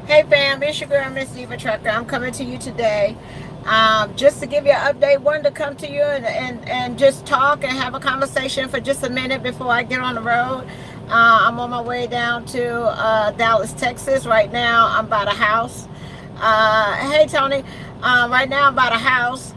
Hey fam, it's your girl Miss Diva Trucker. I'm coming to you today just to give you an update. Wanted to come to you and just talk and have a conversation for just a minute before I get on the road. I'm on my way down to Dallas, Texas. Right now I'm by the house. Hey Tony, right now I'm by the house.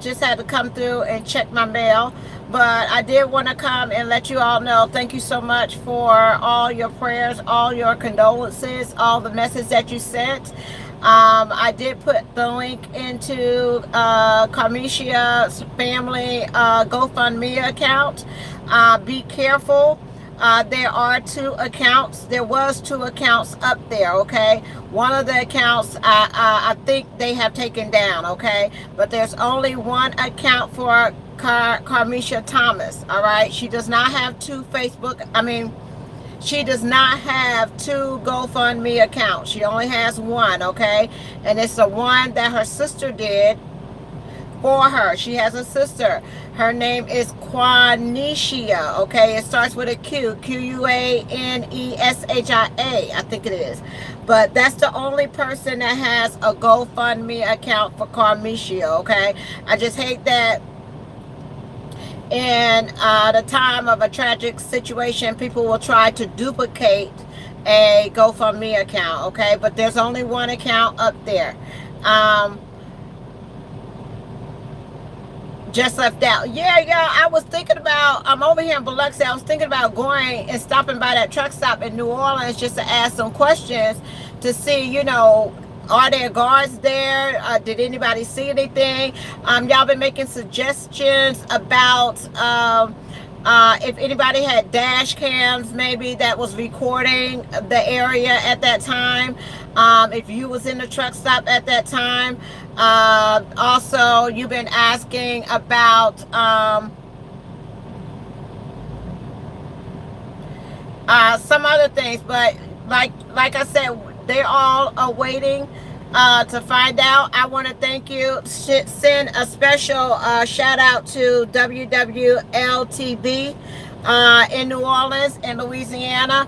Just had to come through and check my mail. But I did want to come and let you all know, thank you so much for all your prayers, all your condolences, all the messages that you sent. I did put the link into Karmeshia's family GoFundMe account. Be careful. There are two accounts. There was two accounts up there, okay? One of the accounts I think they have taken down, okay? But there's only one account for Karmeshia Thomas, all right? She does not have two she does not have two GoFundMe accounts. She only has one, okay? And it's the one that her sister did for her. She has a sister. Her name is Karmeshia, okay? It starts with a Q, Q-U-A-N-E-S-H-I-A, I think it is. But that's the only person that has a GoFundMe account for Karmeshia, okay? I just hate that in the time of a tragic situation, people will try to duplicate a GoFundMe account, okay? But there's only one account up there. Just left out. Yeah, I was thinking about, I'm over here in Biloxi. I was thinking about going and stopping by that truck stop in New Orleans just to ask some questions to see, you know, are there guards there? Did anybody see anything? Y'all been making suggestions about if anybody had dash cams maybe that was recording the area at that time. If you was in the truck stop at that time. Also, you've been asking about some other things, but like I said, they're all awaiting to find out. I want to thank you. Send a special shout out to WWLTV in New Orleans and Louisiana.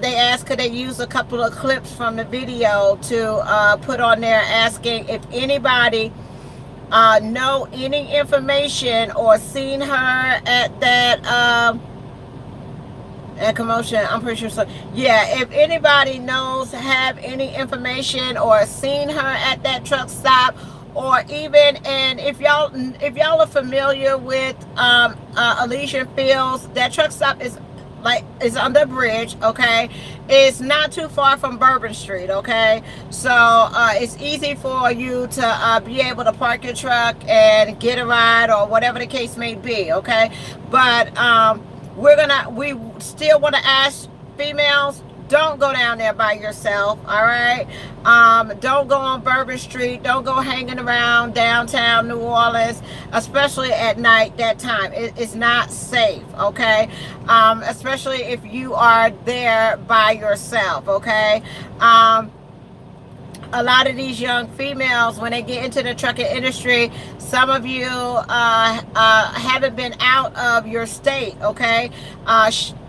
They asked could they use a couple of clips from the video to put on there, asking if anybody know any information or seen her at that and commotion. I'm pretty sure so. Yeah, if anybody knows, have any information or seen her at that truck stop, or even, and if y'all are familiar with Elysian Fields, that truck stop is on the bridge, okay? It's not too far from Bourbon Street, okay? So it's easy for you to be able to park your truck and get a ride or whatever the case may be, okay? But we still want to ask females, don't go down there by yourself, all right? Don't go on Bourbon Street. Don't go hanging around downtown New Orleans, especially at night. That time it's not safe, okay? Especially if you are there by yourself, okay? A lot of these young females, when they get into the trucking industry, some of you haven't been out of your state, okay?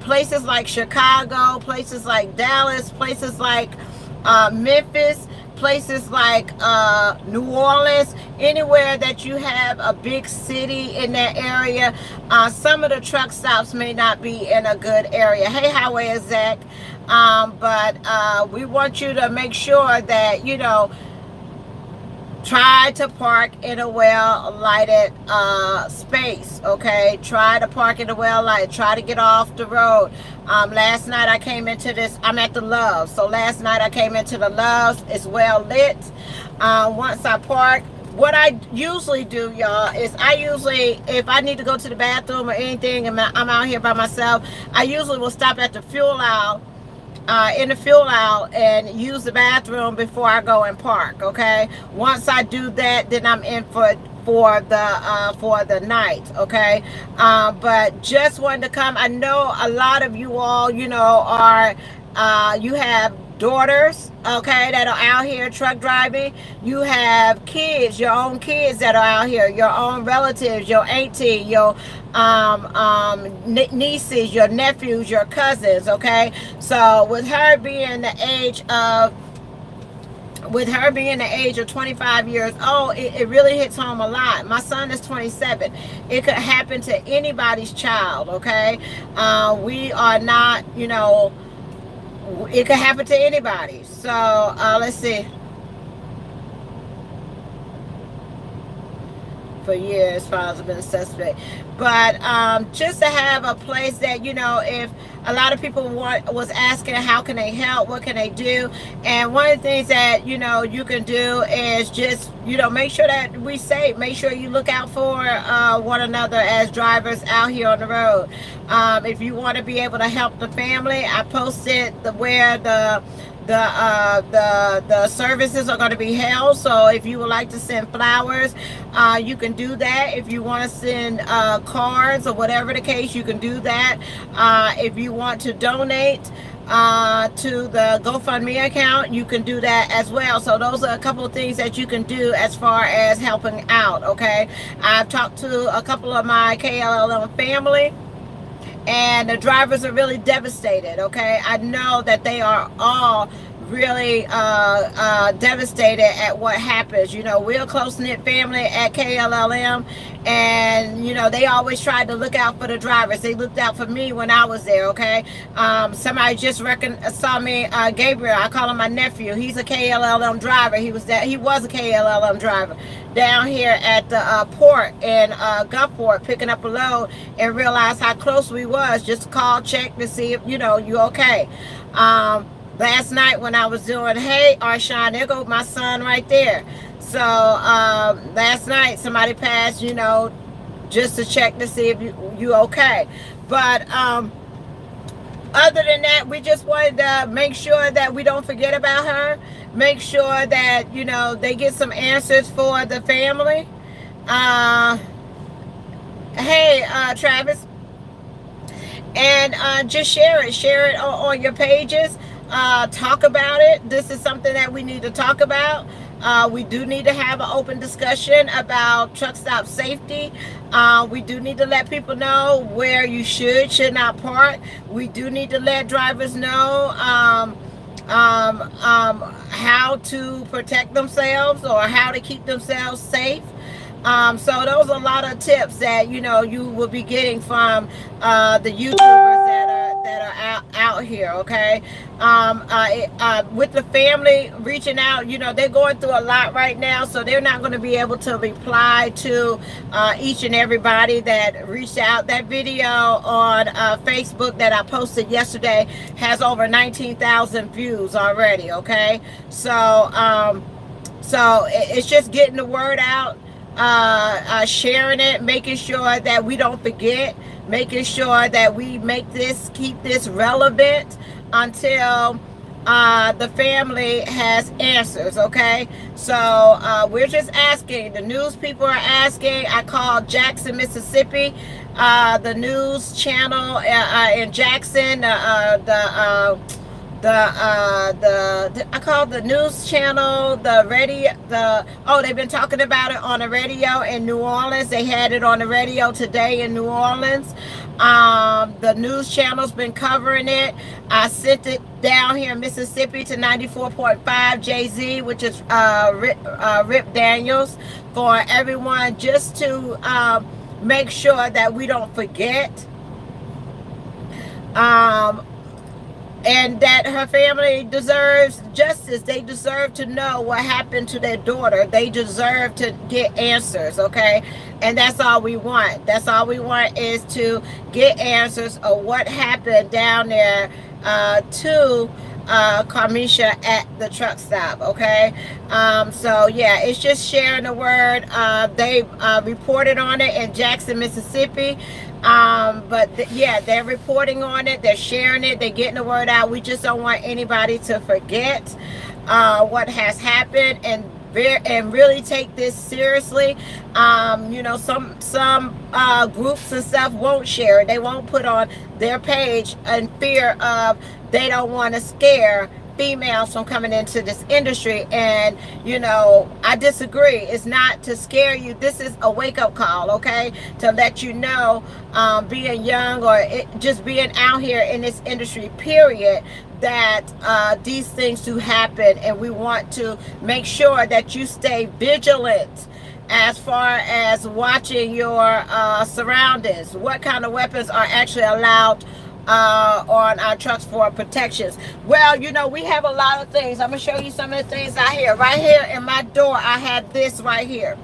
Places like Chicago, places like Dallas, places like Memphis, places like New Orleans, anywhere that you have a big city in that area, some of the truck stops may not be in a good area. Hey, how is Zach? But we want you to make sure that, you know, try to park in a well-lighted space, okay? Try to park in a well-lighted, try to get off the road. Last night I came into this, I'm at the Loves, so last night I came into the Loves, it's well lit. Once I park, what I usually do, y'all, is if I need to go to the bathroom or anything and I'm out here by myself, I usually will stop at the fuel aisle, in the fuel aisle, and use the bathroom before I go and park, okay? Once I do that, then I'm in for the night, okay? But just wanted to come. I know a lot of you all, you know, are you have daughters, okay, that are out here truck driving. You have kids, your own kids that are out here, your own relatives, your auntie, your nieces, your nephews, your cousins, okay? So with her being the age of with her being the age of 25 years old, it really hits home a lot. My son is 27. It could happen to anybody's child, okay? We are not, you know, it could happen to anybody. So let's see. For years, father's been a suspect. But just to have a place that, you know, if a lot of people was asking how can they help, what can they do, and one of the things that, you know, you can do is just, you know, make sure that we safe. Make sure you look out for one another as drivers out here on the road. If you want to be able to help the family, I posted where the services are going to be held. So if you would like to send flowers, you can do that. If you want to send cards or whatever the case, you can do that. If you want to donate to the GoFundMe account, you can do that as well. So those are a couple of things that you can do as far as helping out, okay? I've talked to a couple of my KLLM family, and the drivers are really devastated, okay? I know that they are all really devastated at what happens. You know, we're a close-knit family at KLLM, and you know, they always tried to look out for the drivers. They looked out for me when I was there, okay? Somebody just saw me, Gabriel, I call him my nephew. He's a KLLM driver. He was a KLLM driver down here at the port in Gulfport, picking up a load, and realized how close we was. Just call, check to see if, you know, you okay. Last night when I was doing, hey, Arshawn, there goes my son right there. So last night somebody passed, you know, just to check to see if you okay. But other than that, we just wanted to make sure that we don't forget about her. Make sure that, you know, they get some answers for the family. Hey, Travis. And just share it on your pages. Talk about it. This is something that we need to talk about. We do need to have an open discussion about truck stop safety. We do need to let people know where you should not park. We do need to let drivers know how to protect themselves or how to keep themselves safe. So those are a lot of tips that, you know, you will be getting from the YouTubers that are out here, okay? With the family reaching out, you know, they're going through a lot right now, so they're not going to be able to reply to each and everybody that reached out. That video on Facebook that I posted yesterday has over 19,000 views already, okay? So so it's just getting the word out. Sharing it, making sure that we don't forget, making sure that we keep this relevant until the family has answers, okay? So we're just asking, the news people are asking. I called Jackson, Mississippi, the news channel in Jackson, I called the news channel, the radio, they've been talking about it on the radio in New Orleans. They had it on the radio today in New Orleans. The news channel's been covering it. I sent it down here in Mississippi to 94.5 JZ, which is Rip Daniels, for everyone, just to make sure that we don't forget. And that her family deserves justice. They deserve to know what happened to their daughter. They deserve to get answers, okay? And that's all we want. That's all we want, is to get answers of what happened down there to Karmeshia at the truck stop, okay? So yeah, it's just sharing the word. They reported on it in Jackson, Mississippi. Yeah, they're reporting on it, they're sharing it, they're getting the word out. We just don't want anybody to forget what has happened, and really take this seriously. You know, some groups and stuff won't share it. They won't put on their page in fear of, they don't want to scare females from coming into this industry. And you know, I disagree. It's not to scare you. This is a wake-up call, okay, to let you know, being young or just being out here in this industry, period, that these things do happen, and we want to make sure that you stay vigilant as far as watching your surroundings. What kind of weapons are actually allowed on our trucks for protections? Well, you know, we have a lot of things. I'm gonna show you some of the things I have. Right here in my door, I have this right here.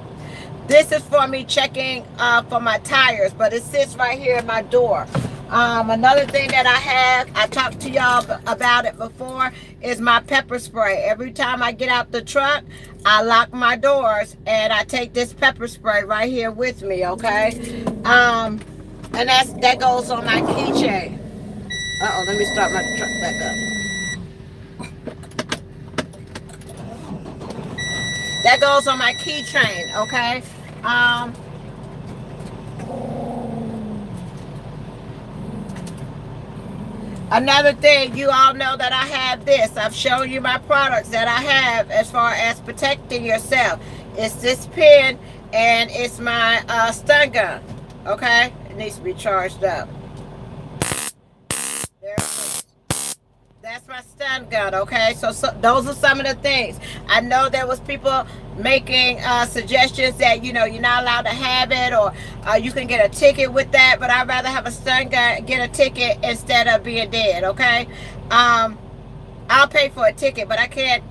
This is for me checking for my tires, but it sits right here in my door. Another thing that I have, I talked to y'all about it before, is my pepper spray. Every time I get out the truck, I lock my doors and I take this pepper spray right here with me, okay? And that goes on my keychain. Uh-oh, let me start my truck back up. That goes on my keychain, okay? Another thing, you all know that I have this. I've shown you my products that I have as far as protecting yourself. It's this pen and it's my stun gun, okay? It needs to be charged up. There it is. That's my stun gun, okay? So those are some of the things. I know there was people making suggestions that, you know, you're not allowed to have it, or you can get a ticket with that, but I'd rather have a stun gun and get a ticket instead of being dead, okay? I'll pay for a ticket, but I can't,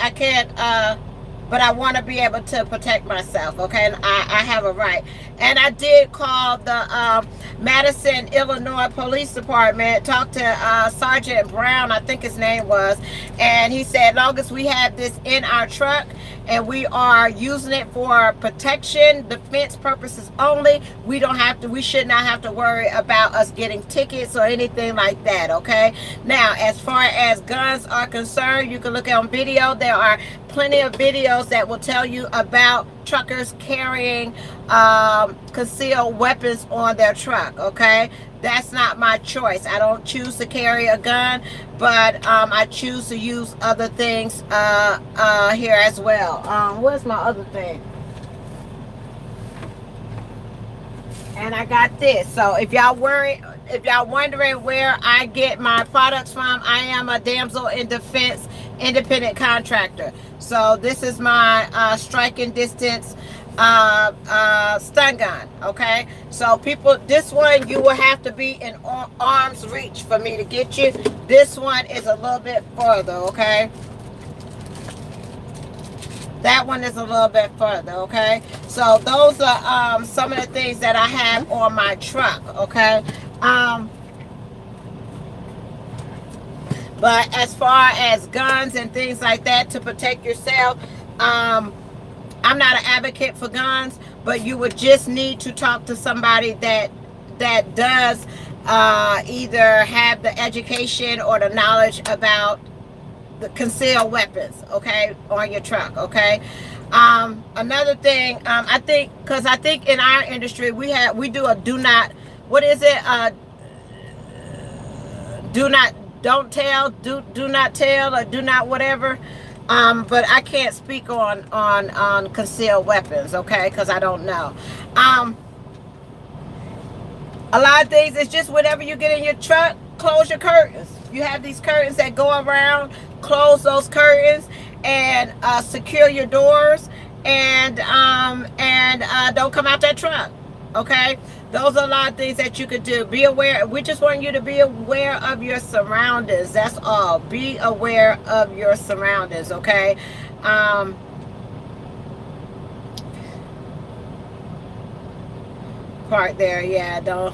but I want to be able to protect myself, okay? And I have a right. And I did call the Madison, Illinois Police Department, talked to Sergeant Brown, I think his name was, and he said, as long as we have this in our truck and we are using it for protection, defense purposes only, we should not have to worry about us getting tickets or anything like that, okay? Now, as far as guns are concerned, you can look on video. There are plenty of videos that will tell you about truckers carrying concealed weapons on their truck, okay? That's not my choice. I don't choose to carry a gun, but I choose to use other things here as well. Where's my other thing? And I got this. So if y'all wondering where I get my products from, I am a damsel in defense independent contractor. So this is my striking distance stun gun, okay? So people, this one you will have to be in arm's reach for me to get you. This one is a little bit further, okay? That one is a little bit further, okay? So those are some of the things that I have on my truck, okay? But as far as guns and things like that to protect yourself, I'm not an advocate for guns, but you would just need to talk to somebody that does either have the education or the knowledge about the concealed weapons, okay, on your truck, okay? Another thing, I think in our industry we do a do not, what is it? Don't tell, do not tell, or do not whatever. But I can't speak on concealed weapons, okay, because I don't know. A lot of things, it's just whenever you get in your truck, close your curtains. You have these curtains that go around, close those curtains and secure your doors, and don't come out that truck, okay? Those are a lot of things that you could do. Be aware. We just want you to be aware of your surroundings. That's all. Be aware of your surroundings, okay? Part there, yeah, the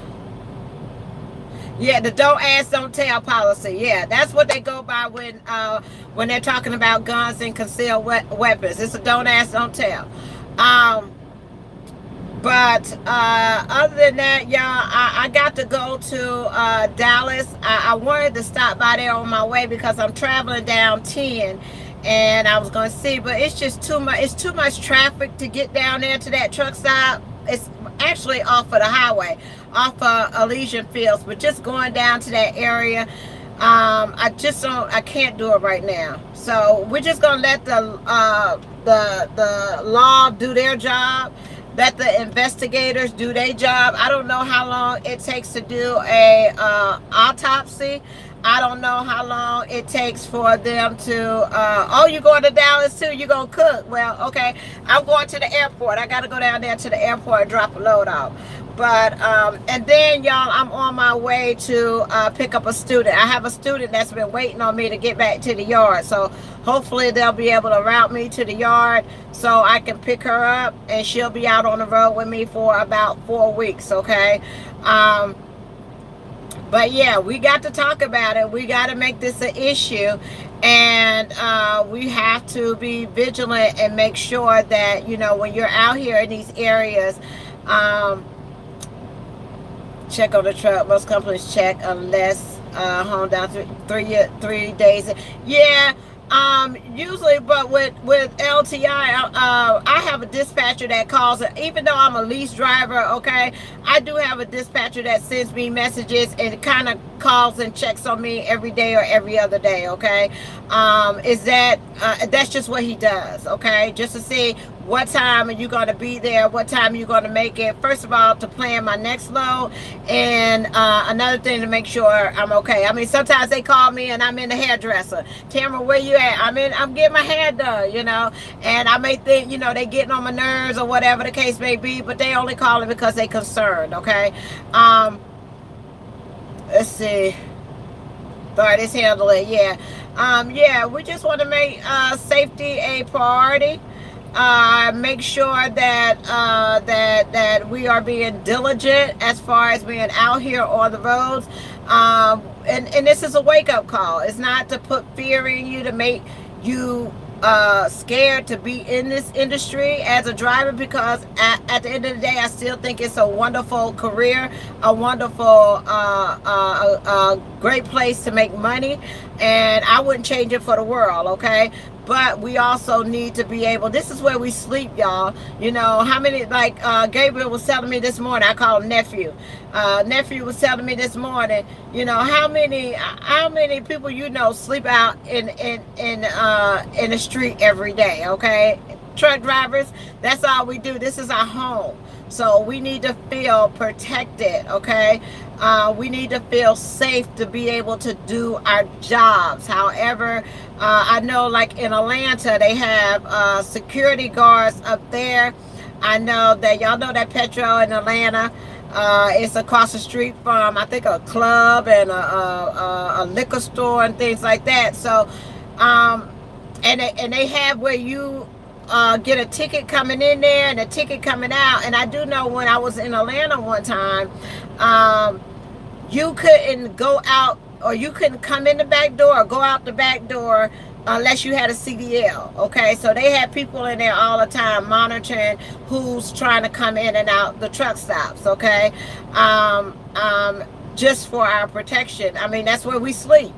don't ask, don't tell policy. Yeah, that's what they go by when they're talking about guns and concealed weapons. It's a don't ask, don't tell. But other than that, y'all, I got to go to Dallas. I wanted to stop by there on my way because I'm traveling down 10, and I was going to see, but it's just too much. It's too much traffic to get down there to that truck stop. It's actually off of the highway, off of Elysian Fields, but just going down to that area, I can't do it right now. So we're just gonna let the law do their job. Let the investigators do their job. I don't know how long it takes to do a autopsy. I don't know how long it takes for them to, oh, you going to Dallas too? You going to cook? Well, okay. I'm going to the airport. I got to go down there to the airport and drop a load off. But, and then, y'all, I'm on my way to pick up a student. I have a student that's been waiting on me to get back to the yard. So hopefully they'll be able to route me to the yard so I can pick her up. And she'll be out on the road with me for about 4 weeks, okay? But yeah, we got to talk about it. We got to make this an issue, and we have to be vigilant and make sure that, you know, when you're out here in these areas, check on the truck. Most companies check unless home down 3 days. Yeah. Usually, but with LTI, I have a dispatcher that calls, even though I'm a lease driver, okay, I do have a dispatcher that sends me messages and kind of calls and checks on me every day or every other day, okay? That's just what he does, okay? Just to see what time are you going to be there, what time you're going to make it, first of all, to plan my next load, and another thing, to make sure I'm okay. I mean, sometimes they call me and I'm in the hairdresser. Tamara, where you at? I'm getting my hair done, you know, and I may think, you know, they getting on my nerves or whatever the case may be, but they only calling because they concerned, okay? Let's see. Sorry, this handle it, yeah. Yeah, we just want to make safety a priority. Make sure that that we are being diligent as far as being out here on the roads, and this is a wake-up call. It's not to put fear in you, to make you scared to be in this industry as a driver, because at the end of the day, I still think it's a wonderful career, a wonderful great place to make money, and I wouldn't change it for the world, okay? But we also need to be able, this is where we sleep, y'all. You know, how many, like Gabriel was telling me this morning, I call him nephew. Nephew was telling me this morning, you know, how many people, you know, sleep out in the street every day, okay? Truck drivers, that's all we do. This is our home. So we need to feel protected, okay? We need to feel safe to be able to do our jobs. However, I know, like in Atlanta, they have security guards up there. I know that y'all know that Petro in Atlanta, it's across the street from, I think, a club and a liquor store and things like that. So, and they have where you get a ticket coming in there and a ticket coming out. And I do know when I was in Atlanta one time, you couldn't go out, or you couldn't come in the back door or go out the back door unless you had a CDL, okay? So they had people in there all the time monitoring who's trying to come in and out the truck stops, okay? Just for our protection. I mean, that's where we sleep.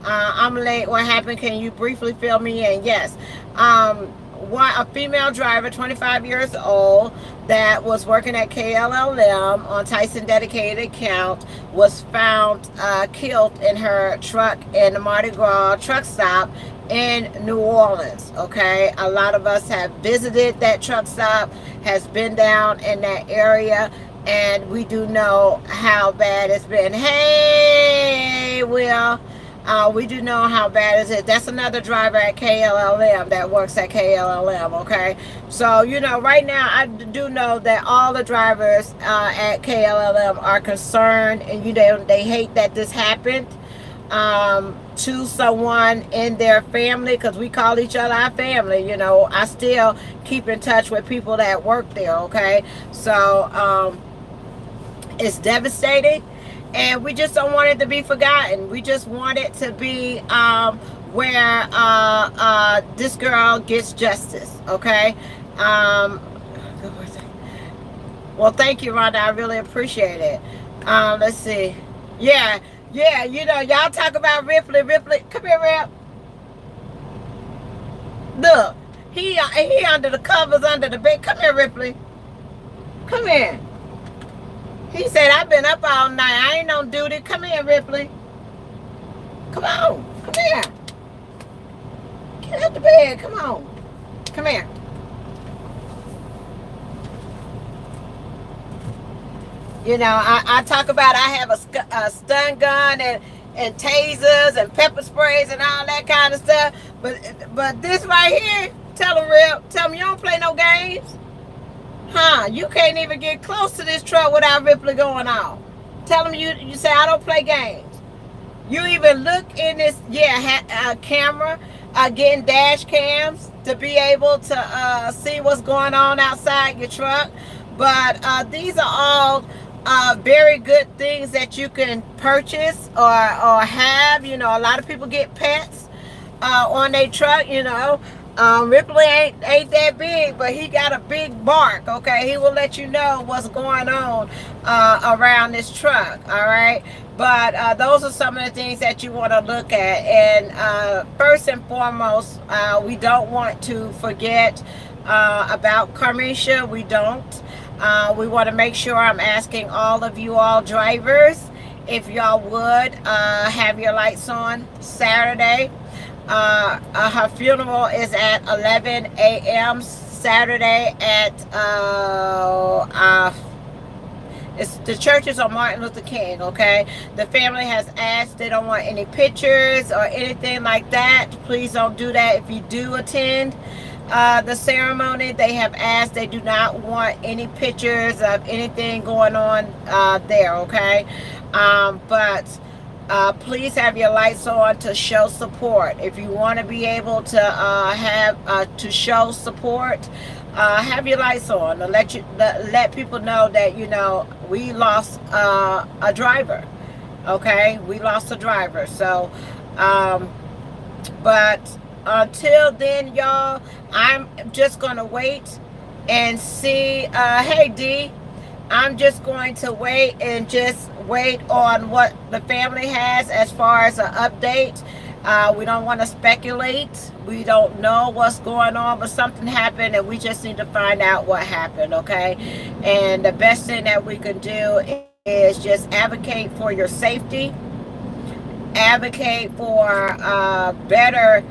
I'm late. What happened? Can you briefly fill me in? Yes. A female driver, 25 years old, that was working at KLLM on Tyson dedicated account, was found killed in her truck in the Mardi Gras truck stop in New Orleans, okay? A lot of us have visited that truck stop, has been down in that area, and we do know how bad it's been. Hey, Will. We do know how bad it is. That's another driver at KLLM that works at KLLM, okay? So, you know, right now, I do know that all the drivers at KLLM are concerned, and they hate that this happened to someone in their family, because we call each other our family. You know, I still keep in touch with people that work there, okay? So, it's devastating. And we just don't want it to be forgotten. We just want it to be where this girl gets justice, okay? Well, thank you, Rhonda. I really appreciate it. Let's see. Yeah, you know, y'all talk about Ripley. Come here, Rip. Look, he under the covers, under the bed. Come here, Ripley. Come here. He said, I've been up all night. I ain't on duty. Come here, Ripley. Come on. Come here. Get out the bed. Come on. Come here. You know, I talk about I have a stun gun, and and tasers and pepper sprays and all that kind of stuff. But this right here, tell them, Rip, tell them you don't play no games. Huh? You can't even get close to this truck without Ripley going off. Tell them you say I don't play games. You even look in this, camera, getting dash cams to be able to see what's going on outside your truck. But these are all very good things that you can purchase or have. You know, a lot of people get pets on their truck, you know. Ripley ain't that big, but he got a big bark, okay? He will let you know what's going on around this truck, all right? But those are some of the things that you want to look at. And first and foremost, we don't want to forget about Karmeshia. We don't. We want to make sure, I'm asking all of you all drivers, if y'all would have your lights on Saturday. Her funeral is at 11 a.m. Saturday at the church is on Martin Luther King, okay? The family has asked, they don't want any pictures or anything like that. Please don't do that if you do attend the ceremony. They have asked, they do not want any pictures of anything going on there, okay? Please have your lights on to show support. If you want to be able to to show support, have your lights on to let people know that, you know, we lost a driver. Okay, we lost a driver. So, but until then, y'all, I'm just gonna wait and see. Hey, D. I'm just going to wait on what the family has as far as an update. We don't want to speculate. We don't know what's going on, but something happened and we just need to find out what happened, okay? And the best thing that we can do is just advocate for your safety, advocate for better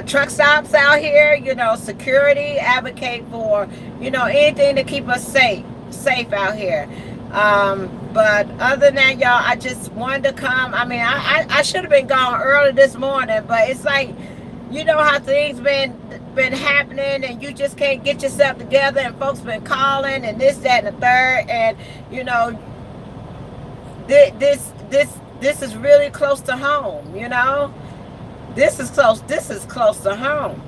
truck stops out here, you know, security, advocate for, you know, anything to keep us safe out here. But other than that, y'all, I just wanted to come. I mean, I should have been gone early this morning, but it's like, you know how things been happening and you just can't get yourself together, and folks been calling and this, that, and the third, and you know, this is really close to home, you know. This is close to home.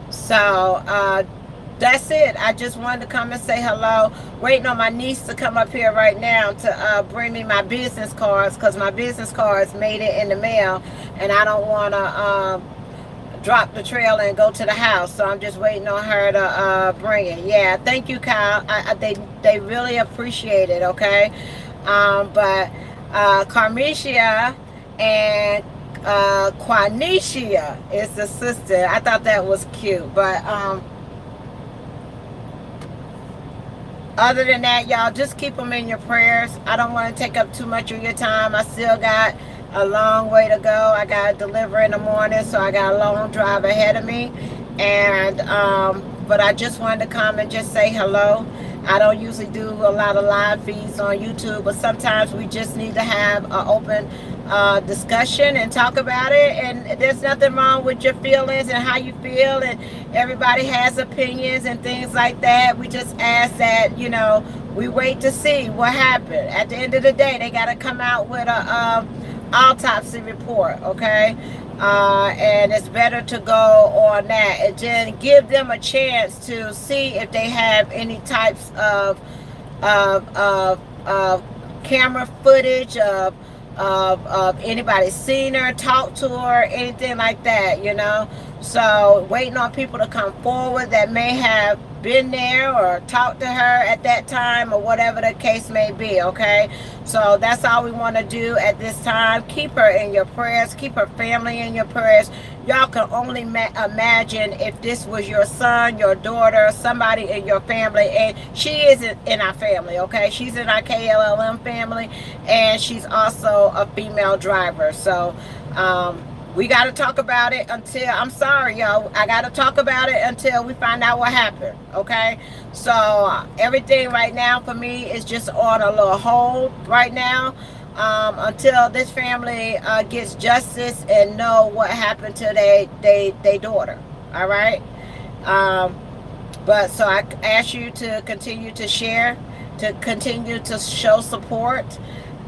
So that's it. I just wanted to come and say hello. Waiting on my niece to come up here right now to bring me my business cards, because my business cards made it in the mail and I don't want to drop the trailer and go to the house. So I'm just waiting on her to bring it. Yeah, thank you, Kyle. They really appreciate it, okay? But Karmeshia and Quanisha is the sister. I thought that was cute. But other than that, y'all, just keep them in your prayers. I don't want to take up too much of your time. I still got a long way to go. I got to deliver in the morning, so I got a long drive ahead of me. And but I just wanted to come and just say hello. I don't usually do a lot of live feeds on YouTube, but sometimes we just need to have an open discussion and talk about it. And there's nothing wrong with your feelings and how you feel, and everybody has opinions and things like that. We just ask that, you know, we wait to see what happened. At the end of the day, they got to come out with a autopsy report, okay? And it's better to go on that and then give them a chance to see if they have any types of camera footage of anybody seen her, talked to her, anything like that, you know. So waiting on people to come forward that may have been there or talked to her at that time, or whatever the case may be, okay? So that's all we want to do at this time. Keep her in your prayers, keep her family in your prayers. Y'all can only imagine if this was your son, your daughter, somebody in your family. And she isn't in our family, okay? She's in our KLLM family, and she's also a female driver. So we got to talk about it until, I'm sorry, y'all, I got to talk about it until we find out what happened, okay? So everything right now for me is just on a little hold right now. until this family gets justice and know what happened to their daughter. All right. But so I ask you to continue to share, to continue to show support.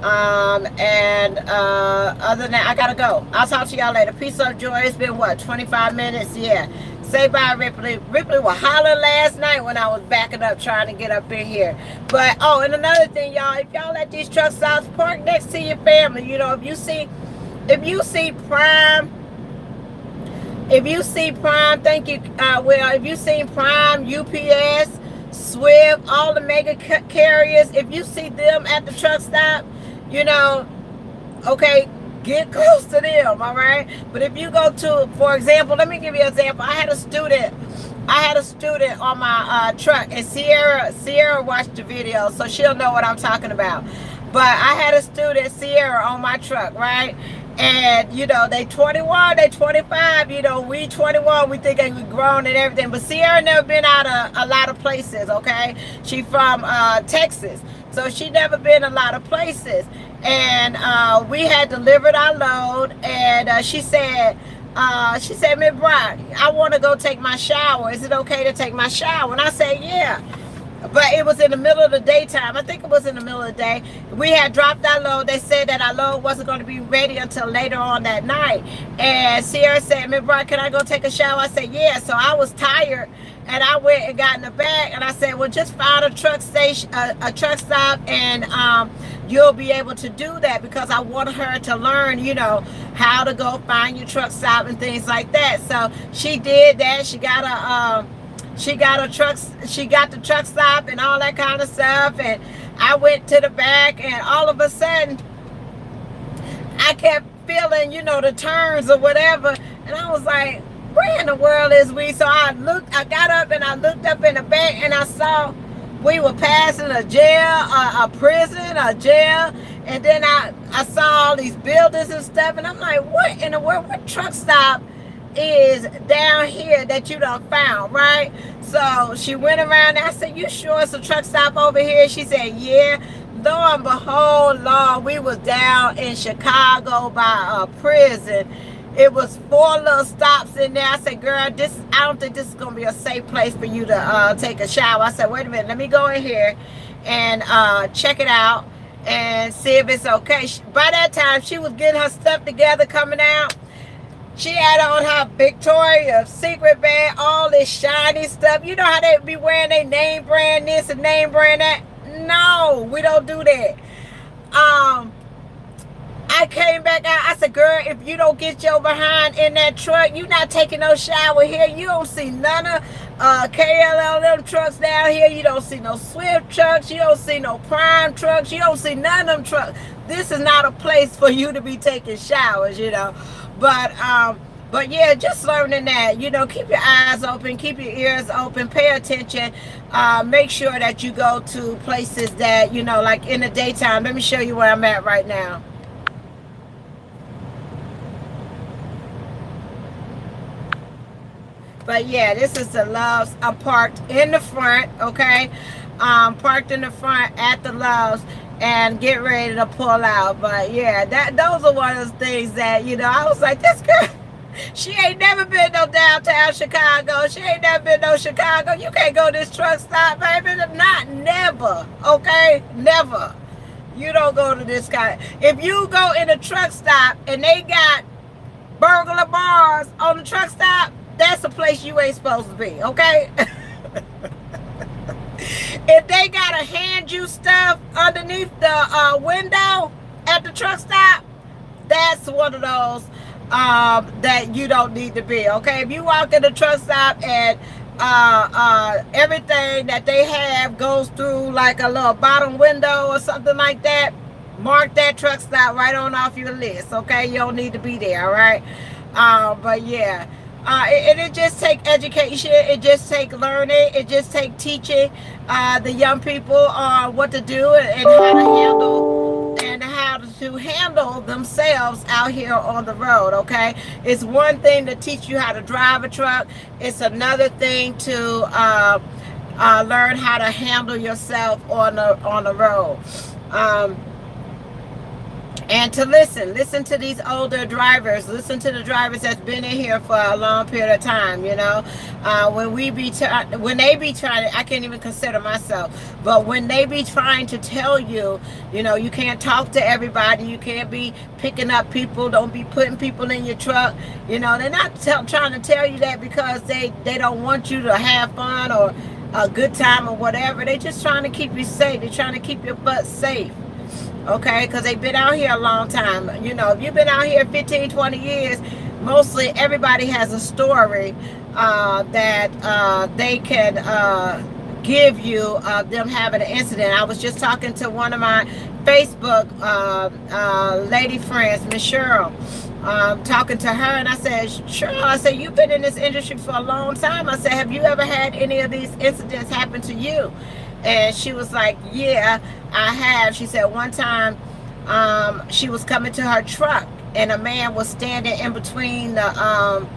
And other than that, I gotta go. I'll talk to y'all later. Peace, love, joy. It's been what, 25 minutes? Yeah. Say bye, Ripley. Ripley was hollering last night when I was backing up trying to get up in here. But oh, and another thing, y'all, if y'all let these truck stops, park next to your family. You know, if you see Prime, thank you. Well, if you see Prime, UPS, Swift, all the mega carriers, if you see them at the truck stop, you know, okay, get close to them, all right? But if you go to, for example, let me give you an example. I had a student on my truck, and Sierra watched the video, so she'll know what I'm talking about. But I had a student, Sierra, on my truck, right? And, you know, they 21, they 25, you know, we 21, we think we grown and everything. But Sierra never been out of a lot of places, okay? She from Texas, so she never been a lot of places. And we had delivered our load, and she said, Miss Brock, I want to go take my shower. Is it okay to take my shower? And I said, yeah. But it was in the middle of the daytime. I think it was in the middle of the day. We had dropped our load. They said that our load wasn't going to be ready until later on that night. And Sierra said, Miss Brock, can I go take a shower? I said, yeah. So I was tired, and I went and got in the bag, and I said, well, just find a truck station, a truck stop, and you'll be able to do that, because I wanted her to learn, you know, how to go find your truck stop and things like that. So she did that. She got the truck stop and all that kind of stuff. And I went to the back, and all of a sudden I kept feeling, you know, the turns or whatever. And I was like, where in the world is we? So I got up and I looked up in the back, and I saw we were passing a jail, a prison, a jail. And then I saw all these buildings and stuff. And I'm like, what in the world? What truck stop is down here that you done found, right? So she went around, and I said, you sure it's a truck stop over here? She said, yeah. Lo and behold, Lord, we was down in Chicago by a prison. It was 4 little stops in there. I said, girl, I don't think this is gonna be a safe place for you to take a shower. I said, wait a minute, let me go in here and check it out and see if it's okay. By that time, she was getting her stuff together, coming out. She had on her Victoria's Secret bag, all this shiny stuff. You know how they be wearing their name brand this and name brand that? No, we don't do that. I came back out. I said, girl, if you don't get your behind in that truck, you not taking no shower here. You don't see none of KLLM trucks down here. You don't see no Swift trucks. You don't see no Prime trucks. You don't see none of them trucks. This is not a place for you to be taking showers, you know. But yeah, just learning that, you know, keep your eyes open, keep your ears open, pay attention. Make sure that you go to places that, you know, like in the daytime. Let me show you where I'm at right now. But yeah, this is the Loves. I'm parked in the front, okay? Parked in the front at the Loves and get ready to pull out. But yeah, those are one of those things that, you know, I was like, this girl, she ain't never been no downtown Chicago. She ain't never been no Chicago. You can't go to this truck stop, baby. Never, okay? Never. You don't go to this guy. If you go in a truck stop and they got burglar bars on the truck stop, that's a place you ain't supposed to be, okay? If they gotta hand you stuff underneath the window at the truck stop, that's one of those that you don't need to be, okay? If you walk in the truck stop and everything that they have goes through like a little bottom window or something like that, mark that truck stop right on off your list, okay? You don't need to be there, all right? But yeah. It just take education, it just take learning, it just take teaching the young people what to do and how to handle themselves out here on the road, okay? It's one thing to teach you how to drive a truck. It's another thing to learn how to handle yourself on the road. And to listen to these older drivers, listen to the drivers that's been in here for a long period of time. You know, when they be trying, I can't even consider myself, but when they be trying to tell you, you know, you can't talk to everybody, you can't be picking up people, don't be putting people in your truck. You know, they're not trying to tell you that because they don't want you to have fun or a good time or whatever. They're just trying to keep you safe. They're trying to keep your butt safe. Okay, because they've been out here a long time. You know, if you've been out here 15, 20 years, mostly everybody has a story that they can give you them having an incident. I was just talking to one of my Facebook lady friends, Miss Cheryl, talking to her, and I said, Cheryl, I said, you've been in this industry for a long time. I said, have you ever had any of these incidents happen to you? And she was like, yeah, I have. She said one time she was coming to her truck and a man was standing in between the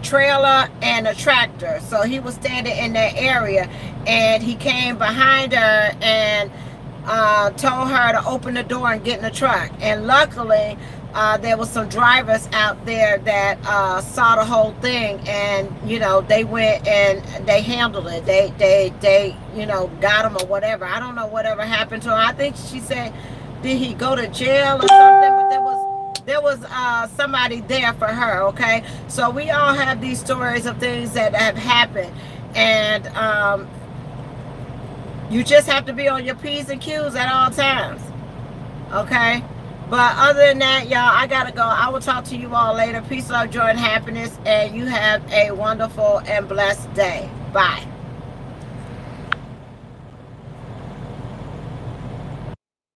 trailer and the tractor. So he was standing in that area, and he came behind her and told her to open the door and get in the truck. And luckily there was some drivers out there that saw the whole thing, and you know, they went and they handled it. They you know, got him or whatever. I don't know whatever happened to him. I think she said, did he go to jail or something? But there was somebody there for her. Okay, so we all have these stories of things that have happened, and you just have to be on your P's and Q's at all times. Okay. But other than that, y'all, I gotta go. I will talk to you all later. Peace, love, joy, and happiness. And you have a wonderful and blessed day. Bye.